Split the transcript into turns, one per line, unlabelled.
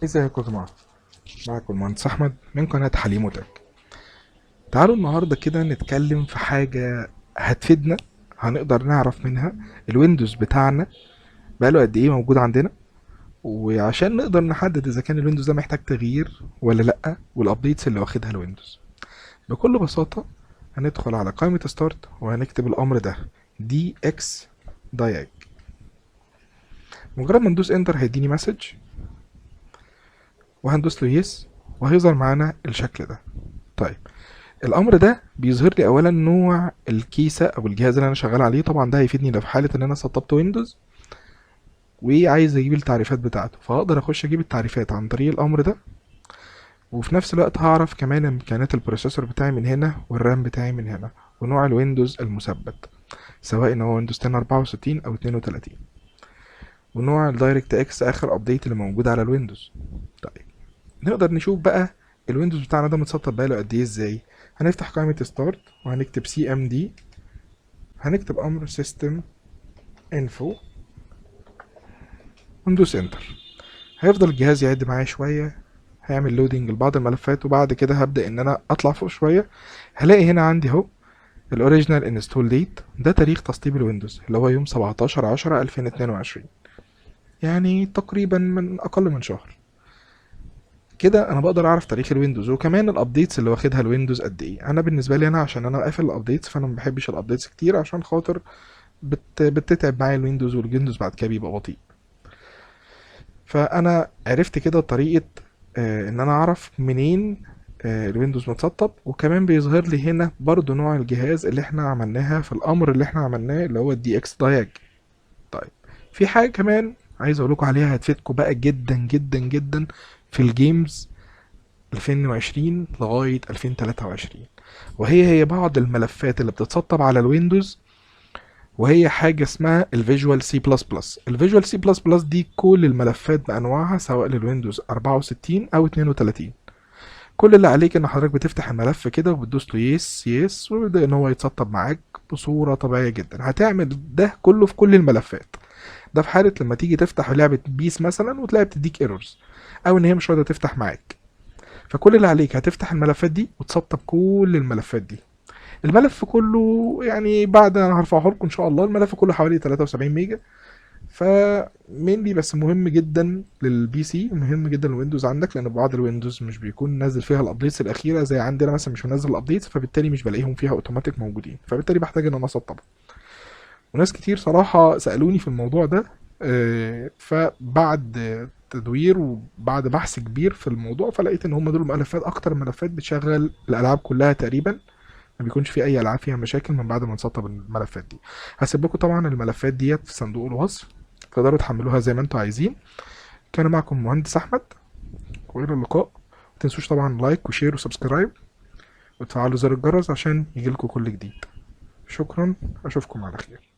ازيكم يا جماعة؟ معاكم المهندس أحمد من قناة حليم وتك. تعالوا النهاردة كده نتكلم في حاجة هتفيدنا، هنقدر نعرف منها الويندوز بتاعنا بقاله قد ايه موجود عندنا، وعشان نقدر نحدد اذا كان الويندوز ده محتاج تغيير ولا لأ، والابديتس اللي واخدها الويندوز. بكل بساطة هندخل على قائمة ستارت وهنكتب الأمر ده dx diag. مجرد ما ندوس انتر هيديني مسج وهندوس له يس وهيظهر معانا الشكل ده. طيب الامر ده بيظهر لي اولا نوع الكيسه او الجهاز اللي انا شغال عليه. طبعا ده هيفيدني لو في حاله ان انا سطبت ويندوز وعايز اجيب التعريفات بتاعته، فهقدر اخش اجيب التعريفات عن طريق الامر ده، وفي نفس الوقت هعرف كمان امكانيات البروسيسور بتاعي من هنا والرام بتاعي من هنا ونوع الويندوز المثبت سواء ان هو ويندوز 10 64 او 32 ونوع الدايركت اكس اخر ابديت اللي موجود على الويندوز. طيب نقدر نشوف بقى الويندوز بتاعنا ده متسطب بقاله قد ايه ازاي. هنفتح قائمة ستارت وهنكتب سي ام دي، هنكتب امر سيستم انفو وندوس انتر. هيفضل الجهاز يعد معايا شوية، هيعمل لودنج لبعض الملفات، وبعد كده هبدأ ان انا اطلع فوق شوية. هلاقي هنا عندي اهو الاوريجينال انستول ديت، ده تاريخ تسطيب الويندوز اللي هو يوم 17/10/2022، يعني تقريبا من اقل من شهر. كده انا بقدر اعرف تاريخ الويندوز وكمان الابديتس اللي واخدها الويندوز قد ايه. انا بالنسبه لي انا عشان انا قافل الابديتس فانا ما بحبش الابديتس كتير عشان خاطر بتتعب معايا الويندوز، والويندوز بعد كده بيبقى بطيء. فانا عرفت كده طريقه ان انا اعرف منين الويندوز متسطب، وكمان بيظهر لي هنا برضو نوع الجهاز اللي احنا عملناها في الامر اللي احنا عملناه اللي هو الدي اكس دايج. طيب في حاجه كمان عايز اقول لكم عليها هتفيدكم بقى جدا جدا جدا في الجيمز 2020 لغاية 2023، وهي بعض الملفات اللي بتتسطب على الويندوز، وهي حاجة اسمها الفيجوال سي بلس بلس. الفيجوال سي بلس بلس دي كل الملفات بأنواعها سواء للويندوز 64 أو 32. كل اللي عليك ان حضرتك بتفتح الملف كده وبتدوس له يس يس ويبدأ ان هو يتسطب معاك بصورة طبيعية جدا. هتعمل ده كله في كل الملفات. ده في حالة لما تيجي تفتح لعبة بيس مثلا وتلاقي بتديك ايرورز او ان هي مش راضية تفتح معاك، فكل اللي عليك هتفتح الملفات دي وتسطب كل الملفات دي. الملف كله يعني بعد انا هرفعه لكم ان شاء الله، الملف كله حوالي 73 ميجا. فمينلي بس مهم جدا للبي سي، مهم جدا للويندوز عندك، لان بعض الويندوز مش بيكون نازل فيها الابديتس الاخيره زي عندنا مثلا، مش منزل الابديتس فبالتالي مش بلاقيهم فيها اوتوماتيك موجودين، فبالتالي بحتاج ان انا اسطبهم. وناس كتير صراحه سالوني في الموضوع ده، فبعد تدوير وبعد بحث كبير في الموضوع فلقيت ان هم دول ملفات اكتر ملفات بتشغل الالعاب كلها تقريبا، ما بيكونش في اي العاب فيها مشاكل من بعد ما نسطب الملفات دي. هسيب لكم طبعا الملفات ديت في صندوق الوصف، تقدروا تحملوها زي ما انتم عايزين. كان معكم مهندس احمد، والى اللقاء. متنسوش طبعا لايك وشير وسبسكرايب وتفعلوا زر الجرس عشان يجيلكوا كل جديد. شكرا، اشوفكم على خير.